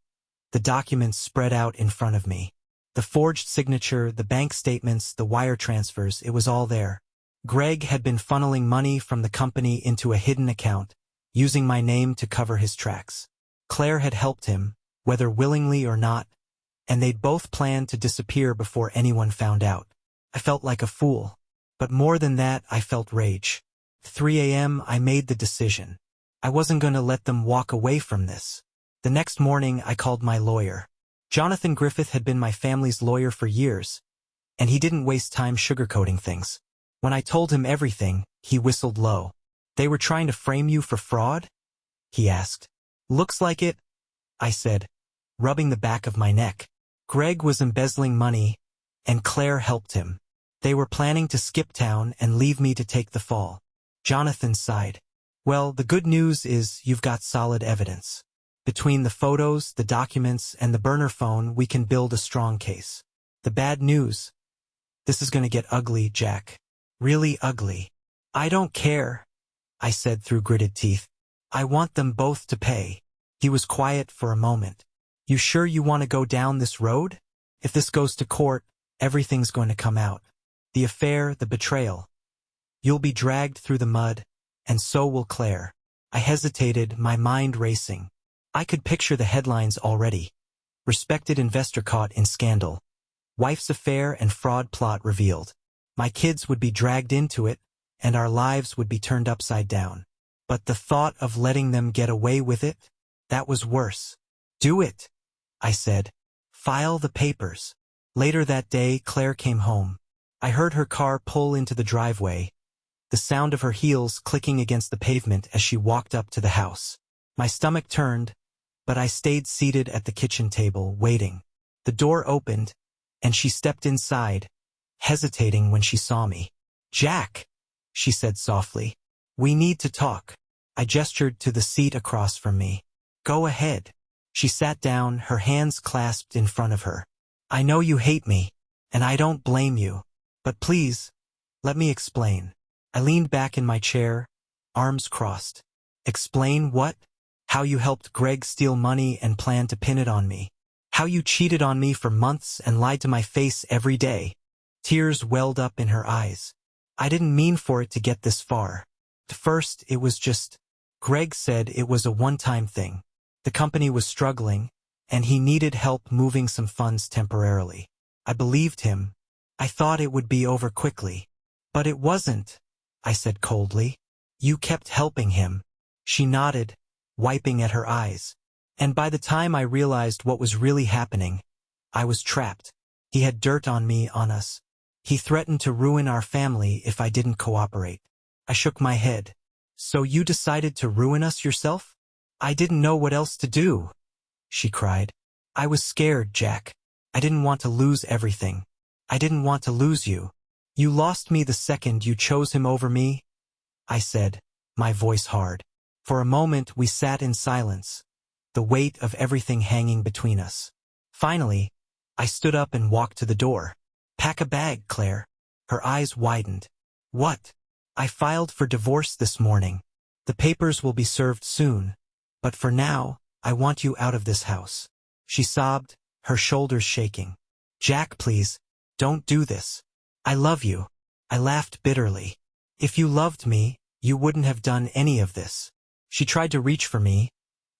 the documents spread out in front of me. The forged signature, the bank statements, the wire transfers, it was all there. Greg had been funneling money from the company into a hidden account, using my name to cover his tracks. Claire had helped him, whether willingly or not, and they'd both planned to disappear before anyone found out. I felt like a fool. But more than that, I felt rage. 3 a.m. I made the decision. I wasn't going to let them walk away from this. The next morning, I called my lawyer. Jonathan Griffith had been my family's lawyer for years, and he didn't waste time sugarcoating things. When I told him everything, he whistled low. They were trying to frame you for fraud? He asked. Looks like it, I said, rubbing the back of my neck. Greg was embezzling money, and Claire helped him. They were planning to skip town and leave me to take the fall. Jonathan sighed. Well, the good news is you've got solid evidence. Between the photos, the documents, and the burner phone, we can build a strong case. The bad news? This is going to get ugly, Jack. Really ugly. I don't care, I said through gritted teeth. I want them both to pay. He was quiet for a moment. You sure you want to go down this road? If this goes to court, everything's going to come out. The affair, the betrayal. You'll be dragged through the mud, and so will Claire. I hesitated, my mind racing. I could picture the headlines already. Respected investor caught in scandal. Wife's affair and fraud plot revealed. My kids would be dragged into it, and our lives would be turned upside down. But the thought of letting them get away with it? That was worse. Do it, I said. File the papers. Later that day, Claire came home. I heard her car pull into the driveway, the sound of her heels clicking against the pavement as she walked up to the house. My stomach turned, but I stayed seated at the kitchen table, waiting. The door opened, and she stepped inside, hesitating when she saw me. Jack, she said softly. We need to talk. I gestured to the seat across from me. Go ahead. She sat down, her hands clasped in front of her. I know you hate me, and I don't blame you. But please, let me explain. I leaned back in my chair, arms crossed. Explain what? How you helped Greg steal money and planned to pin it on me. How you cheated on me for months and lied to my face every day. Tears welled up in her eyes. I didn't mean for it to get this far. At first, it was just... Greg said it was a one-time thing. The company was struggling, and he needed help moving some funds temporarily. I believed him. I thought it would be over quickly. But it wasn't, I said coldly. You kept helping him. She nodded, wiping at her eyes. And by the time I realized what was really happening, I was trapped. He had dirt on me, on us. He threatened to ruin our family if I didn't cooperate. I shook my head. So you decided to ruin us yourself? I didn't know what else to do. she cried. I was scared, Jack. I didn't want to lose everything. I didn't want to lose you. You lost me the second you chose him over me, I said, my voice hard. For a moment we sat in silence, the weight of everything hanging between us. Finally, I stood up and walked to the door. Pack a bag, Claire. Her eyes widened. What? I filed for divorce this morning. The papers will be served soon. But for now, I want you out of this house. She sobbed, her shoulders shaking. Jack, please, don't do this. I love you. I laughed bitterly. If you loved me, you wouldn't have done any of this. She tried to reach for me,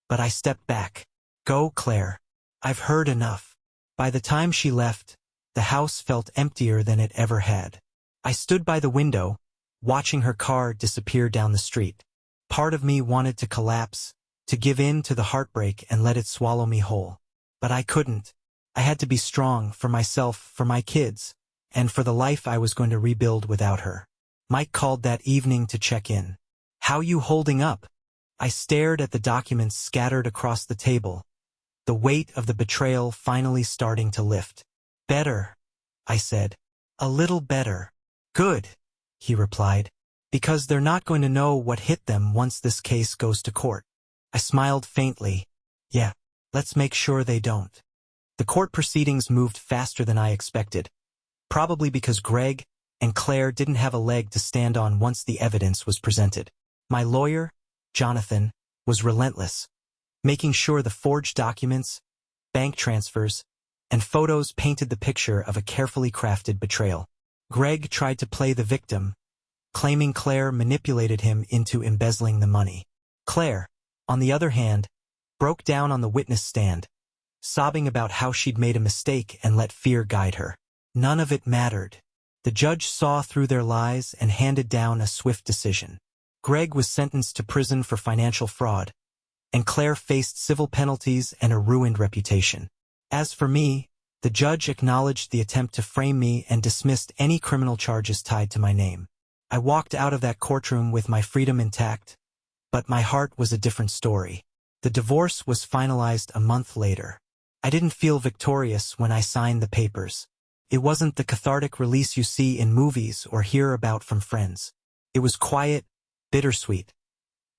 but I stepped back. Go, Claire. I've heard enough. By the time she left, the house felt emptier than it ever had. I stood by the window, watching her car disappear down the street. Part of me wanted to collapse, to give in to the heartbreak and let it swallow me whole. But I couldn't. I had to be strong for myself, for my kids, and for the life I was going to rebuild without her. Mike called that evening to check in. How you holding up? I stared at the documents scattered across the table, the weight of the betrayal finally starting to lift. Better, I said. A little better. Good, he replied. Because they're not going to know what hit them once this case goes to court. I smiled faintly. Yeah, let's make sure they don't. The court proceedings moved faster than I expected, probably because Greg and Claire didn't have a leg to stand on once the evidence was presented. My lawyer, Jonathan, was relentless, making sure the forged documents, bank transfers, and photos painted the picture of a carefully crafted betrayal. Greg tried to play the victim, claiming Claire manipulated him into embezzling the money. Claire, on the other hand, broke down on the witness stand, sobbing about how she'd made a mistake and let fear guide her. None of it mattered. The judge saw through their lies and handed down a swift decision. Greg was sentenced to prison for financial fraud, and Claire faced civil penalties and a ruined reputation. As for me, the judge acknowledged the attempt to frame me and dismissed any criminal charges tied to my name. I walked out of that courtroom with my freedom intact, but my heart was a different story. The divorce was finalized a month later. I didn't feel victorious when I signed the papers. It wasn't the cathartic release you see in movies or hear about from friends. It was quiet, bittersweet,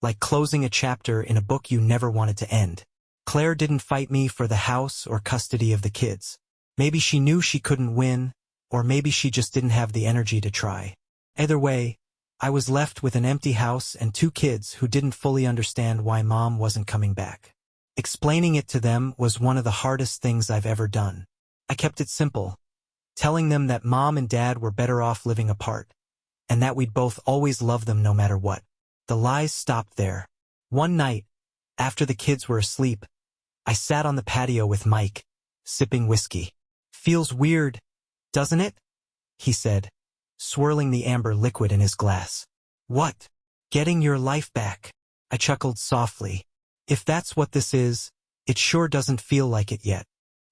like closing a chapter in a book you never wanted to end. Claire didn't fight me for the house or custody of the kids. Maybe she knew she couldn't win, or maybe she just didn't have the energy to try. Either way, I was left with an empty house and 2 kids who didn't fully understand why Mom wasn't coming back. Explaining it to them was one of the hardest things I've ever done. I kept it simple, telling them that Mom and Dad were better off living apart, and that we'd both always love them no matter what. The lies stopped there. One night, after the kids were asleep, I sat on the patio with Mike, sipping whiskey. Feels weird, doesn't it? He said, swirling the amber liquid in his glass. What? Getting your life back? I chuckled softly. If that's what this is, it sure doesn't feel like it yet.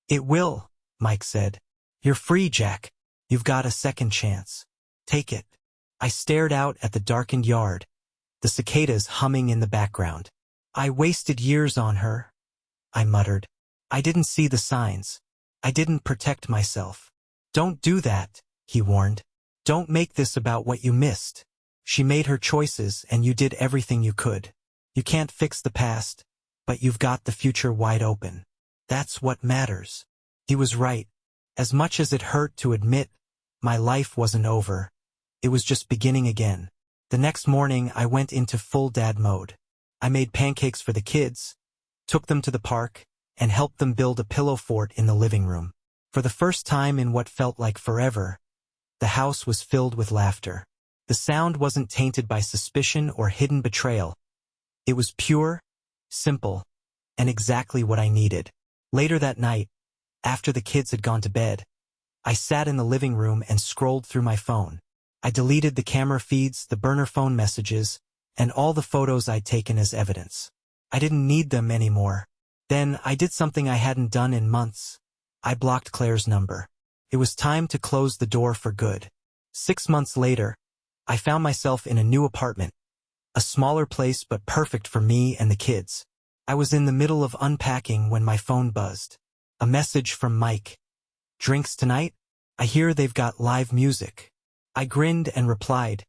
It will, Mike said. You're free, Jack. You've got a second chance. Take it. I stared out at the darkened yard, the cicadas humming in the background. I wasted years on her, I muttered. I didn't see the signs. I didn't protect myself. Don't do that, he warned. Don't make this about what you missed. She made her choices and you did everything you could. You can't fix the past, but you've got the future wide open. That's what matters. He was right. As much as it hurt to admit, my life wasn't over. It was just beginning again. The next morning I went into full dad mode. I made pancakes for the kids, took them to the park, and helped them build a pillow fort in the living room. For the first time in what felt like forever, the house was filled with laughter. The sound wasn't tainted by suspicion or hidden betrayal. It was pure, simple, and exactly what I needed. Later that night, after the kids had gone to bed, I sat in the living room and scrolled through my phone. I deleted the camera feeds, the burner phone messages, and all the photos I'd taken as evidence. I didn't need them anymore. Then I did something I hadn't done in months. I blocked Claire's number. It was time to close the door for good. 6 months later, I found myself in a new apartment, a smaller place but perfect for me and the kids. I was in the middle of unpacking when my phone buzzed. A message from Mike. Drinks tonight? I hear they've got live music. I grinned and replied,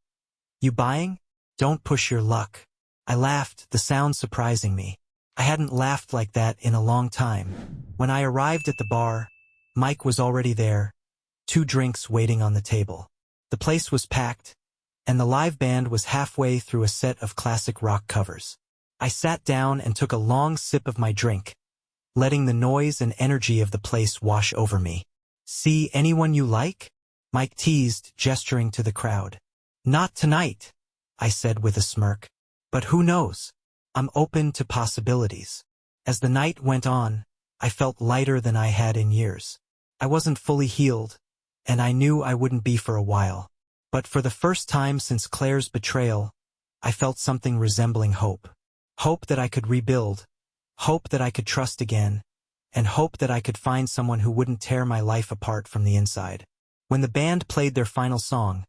You buying? Don't push your luck. I laughed, the sound surprising me. I hadn't laughed like that in a long time. When I arrived at the bar, Mike was already there, 2 drinks waiting on the table. The place was packed, and the live band was halfway through a set of classic rock covers. I sat down and took a long sip of my drink, letting the noise and energy of the place wash over me. See anyone you like? Mike teased, gesturing to the crowd. Not tonight, I said with a smirk. But who knows? I'm open to possibilities. As the night went on, I felt lighter than I had in years. I wasn't fully healed, and I knew I wouldn't be for a while. But for the first time since Claire's betrayal, I felt something resembling hope. Hope that I could rebuild, hope that I could trust again, and hope that I could find someone who wouldn't tear my life apart from the inside. When the band played their final song,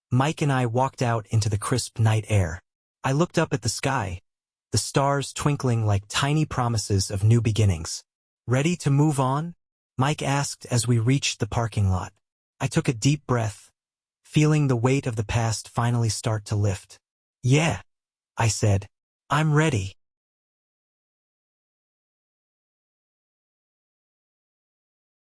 Mike and I walked out into the crisp night air. I looked up at the sky, the stars twinkling like tiny promises of new beginnings. Ready to move on? Mike asked as we reached the parking lot. I took a deep breath, feeling the weight of the past finally start to lift. Yeah, I said. I'm ready.